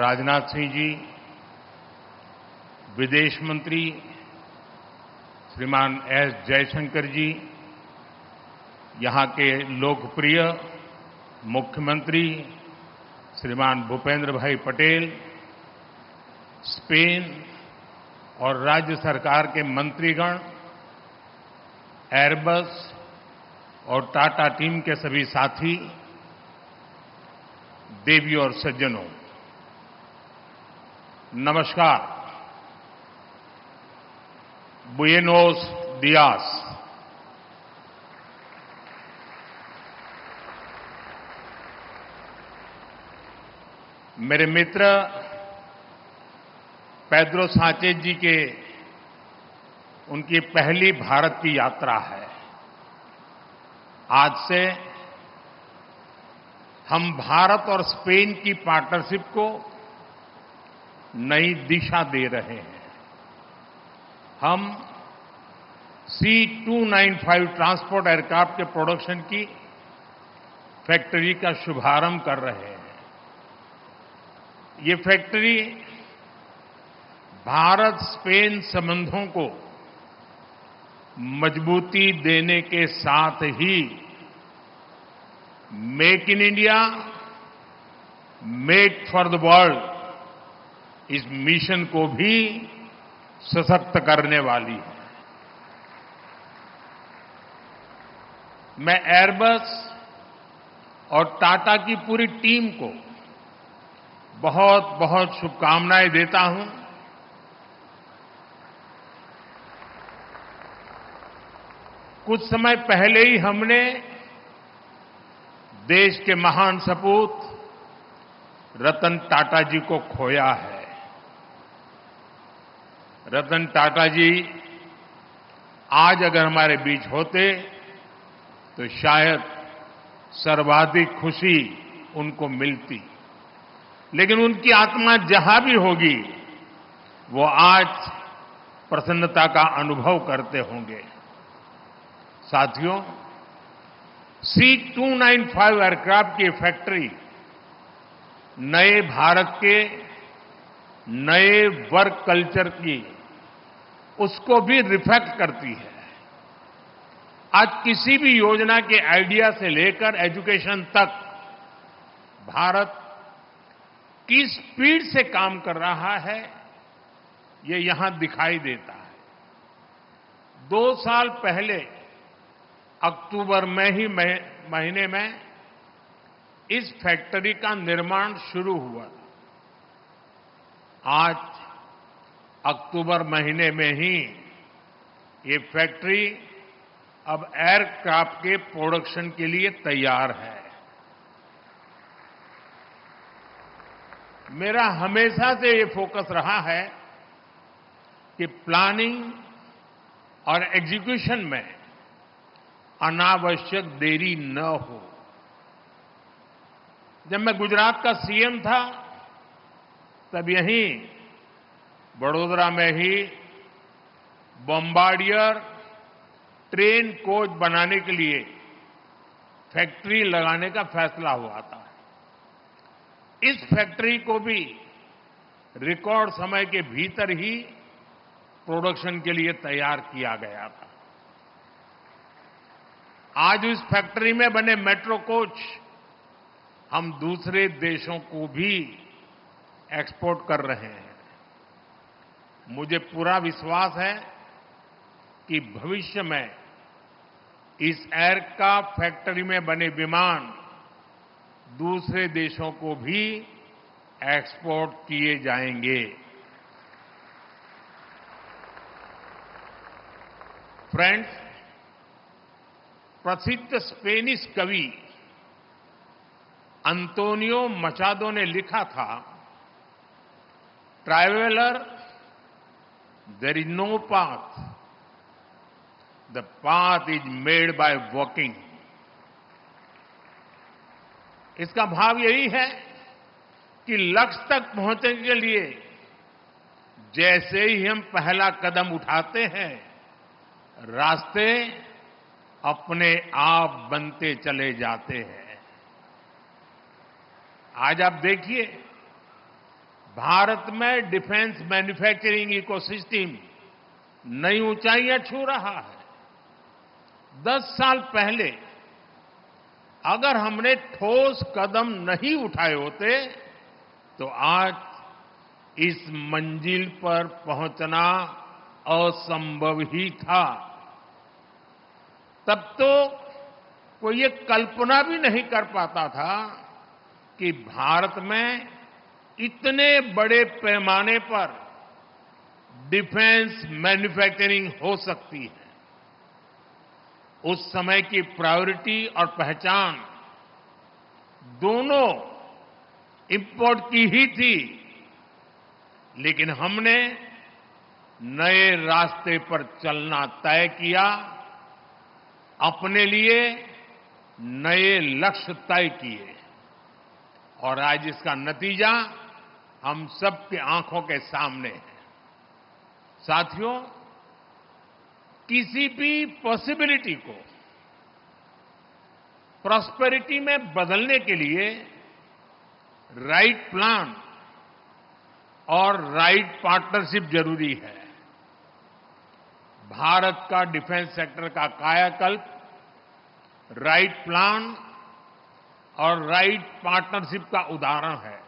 राजनाथ सिंह जी, विदेश मंत्री श्रीमान एस जयशंकर जी, यहां के लोकप्रिय मुख्यमंत्री श्रीमान भूपेंद्र भाई पटेल, स्पेन और राज्य सरकार के मंत्रीगण, एयरबस और टाटा टीम के सभी साथी, देवी और सज्जनों, नमस्कार। बुएनोस दियास। मेरे मित्र पेड्रो सांचेज जी के उनकी पहली भारत की यात्रा है। आज से हम भारत और स्पेन की पार्टनरशिप को नई दिशा दे रहे हैं। हम C295 ट्रांसपोर्ट एयरक्राफ्ट के प्रोडक्शन की फैक्ट्री का शुभारंभ कर रहे हैं। ये फैक्ट्री भारत स्पेन संबंधों को मजबूती देने के साथ ही make in India, make for the world इस मिशन को भी सशक्त करने वाली है। मैं एयरबस और टाटा की पूरी टीम को बहुत बहुत शुभकामनाएं देता हूं। कुछ समय पहले ही हमने देश के महान सपूत रतन टाटा जी को खोया है। रतन टाटा जी आज अगर हमारे बीच होते तो शायद सर्वाधिक खुशी उनको मिलती, लेकिन उनकी आत्मा जहां भी होगी वो आज प्रसन्नता का अनुभव करते होंगे। साथियों, C295 एयरक्राफ्ट की फैक्ट्री नए भारत के नए वर्क कल्चर की उसको भी रिफ्लेक्ट करती है। आज किसी भी योजना के आइडिया से लेकर एजुकेशन तक भारत किस स्पीड से काम कर रहा है ये यहां दिखाई देता है। 2 साल पहले अक्टूबर में ही महीने में इस फैक्ट्री का निर्माण शुरू हुआ। आज अक्टूबर महीने में ही ये फैक्ट्री अब एयरक्राफ्ट के प्रोडक्शन के लिए तैयार है। मेरा हमेशा से ये फोकस रहा है कि प्लानिंग और एग्जीक्यूशन में अनावश्यक देरी न हो। जब मैं गुजरात का सीएम था तब यहीं बड़ोदरा में ही बॉम्बार्डियर ट्रेन कोच बनाने के लिए फैक्ट्री लगाने का फैसला हुआ था। इस फैक्ट्री को भी रिकॉर्ड समय के भीतर ही प्रोडक्शन के लिए तैयार किया गया था। आज इस फैक्ट्री में बने मेट्रो कोच हम दूसरे देशों को भी एक्सपोर्ट कर रहे हैं। मुझे पूरा विश्वास है कि भविष्य में इस एयरक्राफ्ट फैक्ट्री में बने विमान दूसरे देशों को भी एक्सपोर्ट किए जाएंगे। फ्रेंड्स, प्रसिद्ध स्पेनिश कवि अंतोनियो मचादो ने लिखा था, traveller there is no path, the path is made by walking. इसका भाव यही है कि लक्ष्य तक पहुंचने के लिए जैसे ही हम पहला कदम उठाते हैं, रास्ते अपने आप बनते चले जाते हैं। आज आप देखिए, भारत में डिफेंस मैन्युफैक्चरिंग इकोसिस्टम नई ऊंचाइयां छू रहा है। 10 साल पहले अगर हमने ठोस कदम नहीं उठाए होते तो आज इस मंजिल पर पहुंचना असंभव ही था। तब तो कोई ये कल्पना भी नहीं कर पाता था कि भारत में इतने बड़े पैमाने पर डिफेंस मैन्युफैक्चरिंग हो सकती है। उस समय की प्रायोरिटी और पहचान दोनों इंपोर्ट की ही थी, लेकिन हमने नए रास्ते पर चलना तय किया, अपने लिए नए लक्ष्य तय किए और आज इसका नतीजा हम सबकी आंखों के सामने है। साथियों, किसी भी पॉसिबिलिटी को प्रॉस्पेरिटी में बदलने के लिए राइट प्लान और राइट पार्टनरशिप जरूरी है। भारत का डिफेंस सेक्टर का कायाकल्प राइट प्लान और राइट पार्टनरशिप का उदाहरण है।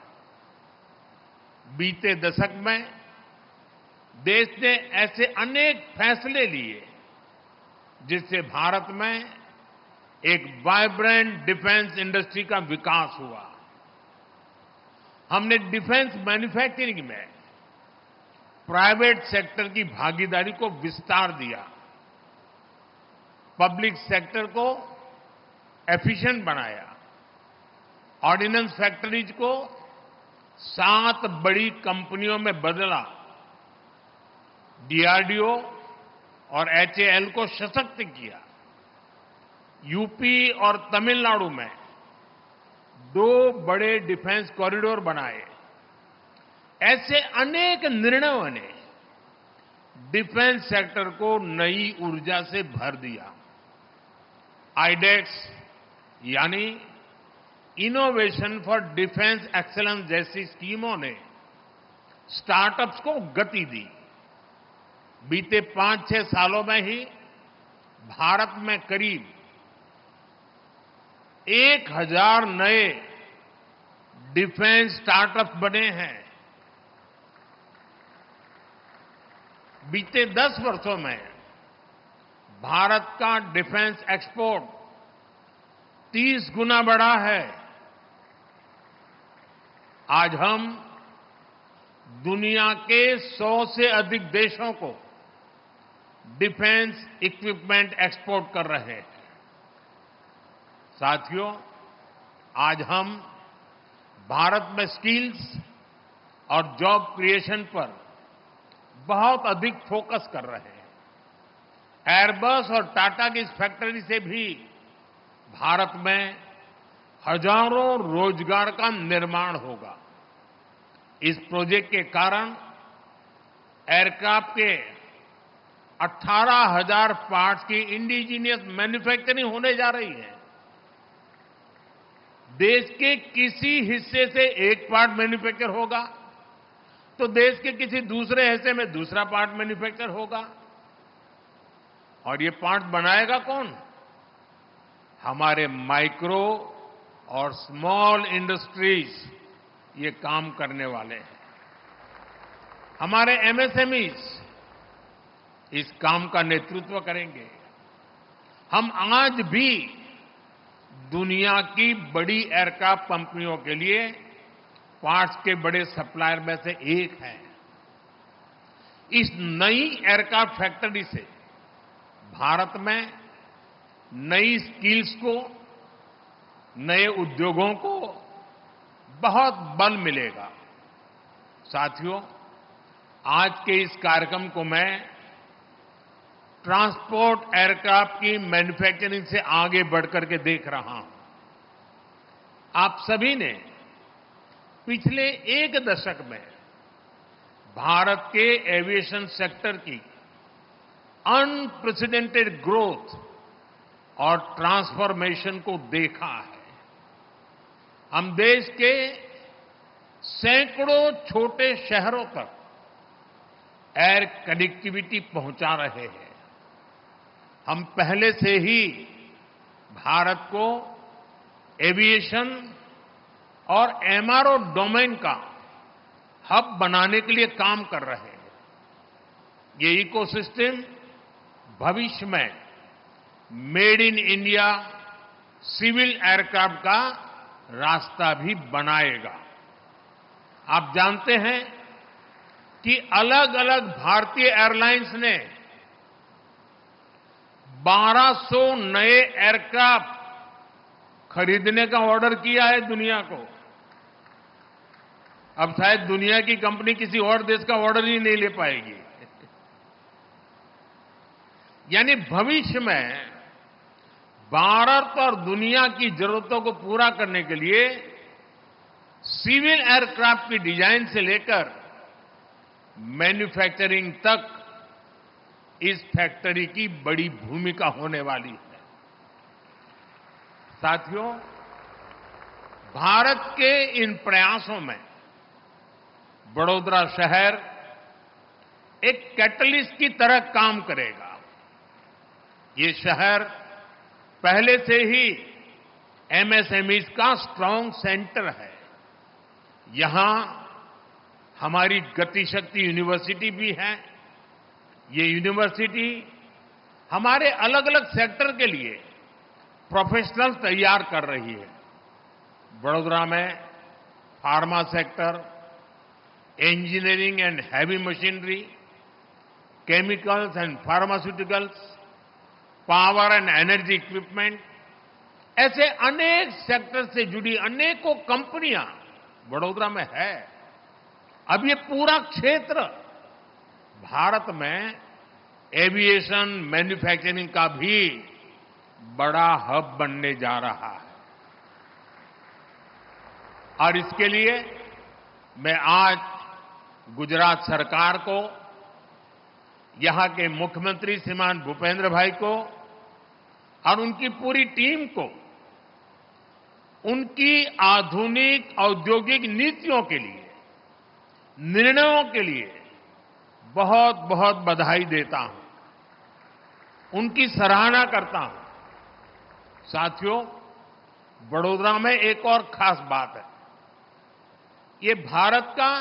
बीते दशक में देश ने ऐसे अनेक फैसले लिए जिससे भारत में एक वाइब्रेंट डिफेंस इंडस्ट्री का विकास हुआ। हमने डिफेंस मैन्युफैक्चरिंग में प्राइवेट सेक्टर की भागीदारी को विस्तार दिया, पब्लिक सेक्टर को एफिशिएंट बनाया, ऑर्डिनेंस फैक्ट्रीज को 7 बड़ी कंपनियों में बदला, डीआरडीओ और एचएएल को सशक्त किया, यूपी और तमिलनाडु में 2 बड़े डिफेंस कॉरिडोर बनाए। ऐसे अनेक निर्णयों ने डिफेंस सेक्टर को नई ऊर्जा से भर दिया। आईडेक्स यानी इनोवेशन फॉर डिफेंस एक्सीलेंस जैसी स्कीमों ने स्टार्टअप्स को गति दी। बीते 5-6 सालों में ही भारत में करीब 1000 नए डिफेंस स्टार्टअप्स बने हैं। बीते 10 वर्षों में भारत का डिफेंस एक्सपोर्ट 30 गुना बढ़ा है। आज हम दुनिया के 100 से अधिक देशों को डिफेंस इक्विपमेंट एक्सपोर्ट कर रहे हैं। साथियों, आज हम भारत में स्किल्स और जॉब क्रिएशन पर बहुत अधिक फोकस कर रहे हैं। एयरबस और टाटा की इस फैक्ट्री से भी भारत में हजारों रोजगार का निर्माण होगा। इस प्रोजेक्ट के कारण एयरक्राफ्ट के 18,000 पार्ट्स की इंडिजीनियस मैन्युफैक्चरिंग होने जा रही है। देश के किसी हिस्से से एक पार्ट मैन्युफैक्चर होगा तो देश के किसी दूसरे हिस्से में दूसरा पार्ट मैन्युफैक्चर होगा। और ये पार्ट बनाएगा कौन? हमारे माइक्रो और स्मॉल इंडस्ट्रीज ये काम करने वाले हैं। हमारे एमएसएमईज इस काम का नेतृत्व करेंगे। हम आज भी दुनिया की बड़ी एयरक्राफ्ट कंपनियों के लिए पार्ट्स के बड़े सप्लायर में से एक हैं। इस नई एयरक्राफ्ट फैक्ट्री से भारत में नई स्किल्स को, नए उद्योगों को बहुत बल मिलेगा। साथियों, आज के इस कार्यक्रम को मैं ट्रांसपोर्ट एयरक्राफ्ट की मैन्युफैक्चरिंग से आगे बढ़कर के देख रहा हूं। आप सभी ने पिछले 1 दशक में भारत के एविएशन सेक्टर की अनप्रेसिडेंटेड ग्रोथ और ट्रांसफॉर्मेशन को देखा है। हम देश के सैकड़ों छोटे शहरों तक एयर कनेक्टिविटी पहुंचा रहे हैं। हम पहले से ही भारत को एविएशन और एमआरओ डोमेन का हब बनाने के लिए काम कर रहे हैं। ये इकोसिस्टम भविष्य में made in India civil aircraft का रास्ता भी बनाएगा। आप जानते हैं कि अलग अलग भारतीय एयरलाइंस ने 1200 नए एयरक्राफ्ट खरीदने का ऑर्डर किया है दुनिया को। अब शायद दुनिया की कंपनी किसी और देश का ऑर्डर ही नहीं ले पाएगी। यानी भविष्य में भारत और दुनिया की जरूरतों को पूरा करने के लिए सिविल एयरक्राफ्ट की डिजाइन से लेकर मैन्युफैक्चरिंग तक इस फैक्ट्री की बड़ी भूमिका होने वाली है। साथियों, भारत के इन प्रयासों में वडोदरा शहर एक कैटलिस्ट की तरह काम करेगा। ये शहर पहले से ही एमएसएमईज का स्ट्रांग सेंटर है। यहां हमारी गतिशक्ति यूनिवर्सिटी भी है। ये यूनिवर्सिटी हमारे अलग अलग सेक्टर के लिए प्रोफेशनल तैयार कर रही है। वडोदरा में pharma sector, engineering and heavy machinery, chemicals and pharmaceuticals, power and energy equipment, ऐसे अनेक सेक्टर से जुड़ी अनेकों कंपनियां वडोदरा में है। अब ये पूरा क्षेत्र भारत में एविएशन मैन्युफैक्चरिंग का भी बड़ा हब बनने जा रहा है। और इसके लिए मैं आज गुजरात सरकार को, यहां के मुख्यमंत्री श्रीमान भूपेंद्र भाई को और उनकी पूरी टीम को उनकी आधुनिक औद्योगिक नीतियों के लिए, निर्णयों के लिए बहुत बहुत बधाई देता हूं, उनकी सराहना करता हूं। साथियों, वडोदरा में एक और खास बात है। ये भारत का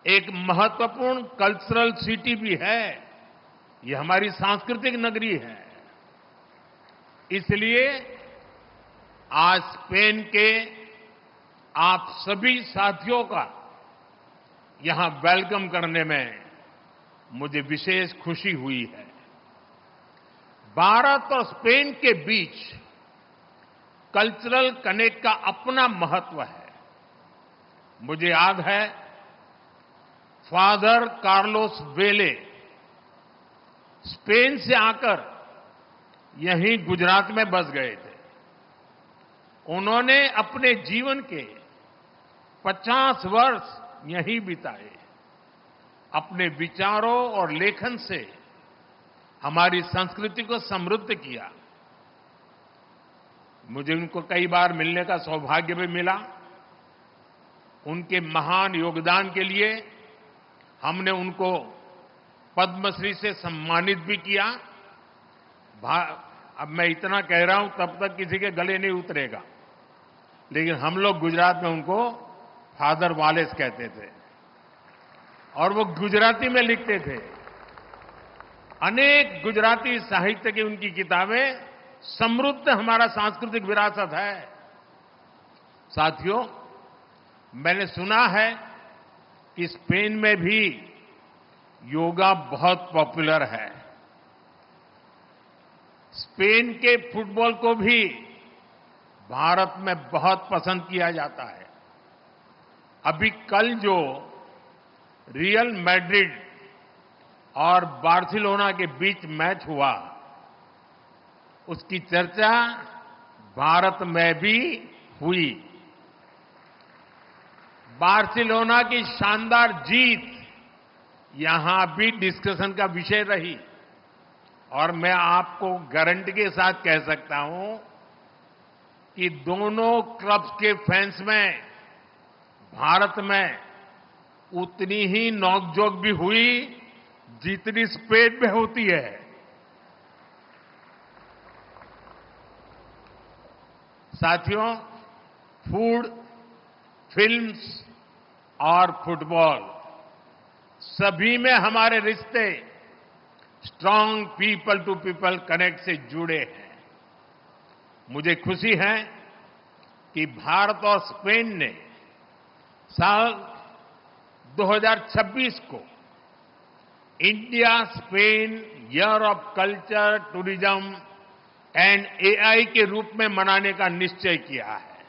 एक महत्वपूर्ण कल्चरल सिटी भी है। ये हमारी सांस्कृतिक नगरी है। इसलिए आज स्पेन के आप सभी साथियों का यहां वेलकम करने में मुझे विशेष खुशी हुई है। भारत और स्पेन के बीच कल्चरल कनेक्ट का अपना महत्व है। मुझे याद है, फादर कार्लोस वेले स्पेन से आकर यहीं गुजरात में बस गए थे। उन्होंने अपने जीवन के 50 वर्ष यहीं बिताए। अपने विचारों और लेखन से हमारी संस्कृति को समृद्ध किया। मुझे उनको कई बार मिलने का सौभाग्य भी मिला। उनके महान योगदान के लिए हमने उनको पद्मश्री से सम्मानित भी किया। अब मैं इतना कह रहा हूं, तब तक किसी के गले नहीं उतरेगा, लेकिन हम लोग गुजरात में उनको फादर वालेस कहते थे और वो गुजराती में लिखते थे। अनेक गुजराती साहित्य की उनकी किताबें समृद्ध हमारा सांस्कृतिक विरासत है। साथियों, मैंने सुना है कि स्पेन में भी योगा बहुत पॉपुलर है। स्पेन के फुटबॉल को भी भारत में बहुत पसंद किया जाता है। अभी कल जो रियल मैड्रिड और बार्सिलोना के बीच मैच हुआ, उसकी चर्चा भारत में भी हुई। बार्सिलोना की शानदार जीत यहां भी डिस्कशन का विषय रही और मैं आपको गारंटी के साथ कह सकता हूं कि दोनों क्लब्स के फैंस में भारत में उतनी ही नोकझोंक भी हुई जितनी स्पेन में होती है। साथियों, फूड, फिल्म्स और फुटबॉल सभी में हमारे रिश्ते strong people to people connect से जुड़े हैं। मुझे खुशी है कि भारत और स्पेन ने साल 2026 को India Spain year of culture, tourism and AI के रूप में मनाने का निश्चय किया है।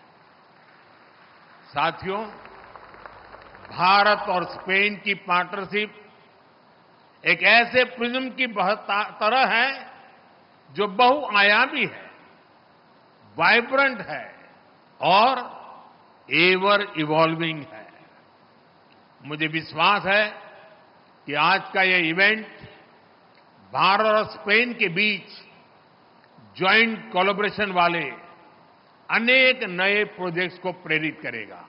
साथियों, भारत और स्पेन की पार्टनरशिप एक ऐसे प्रिज्म की तरह है जो बहुआयामी है, वाइब्रेंट है और एवर इवॉल्विंग है। मुझे विश्वास है कि आज का यह इवेंट भारत और स्पेन के बीच ज्वाइंट कोलैबोरेशन वाले अनेक नए प्रोजेक्ट्स को प्रेरित करेगा।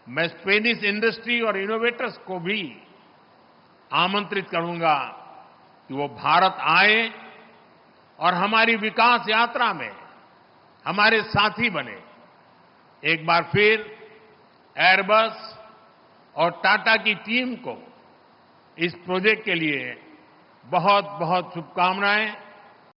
मैं स्पेनिश इंडस्ट्री और इनोवेटर्स को भी आमंत्रित करूंगा कि वो भारत आए और हमारी विकास यात्रा में हमारे साथी बने। एक बार फिर एयरबस और टाटा की टीम को इस प्रोजेक्ट के लिए बहुत बहुत शुभकामनाएं।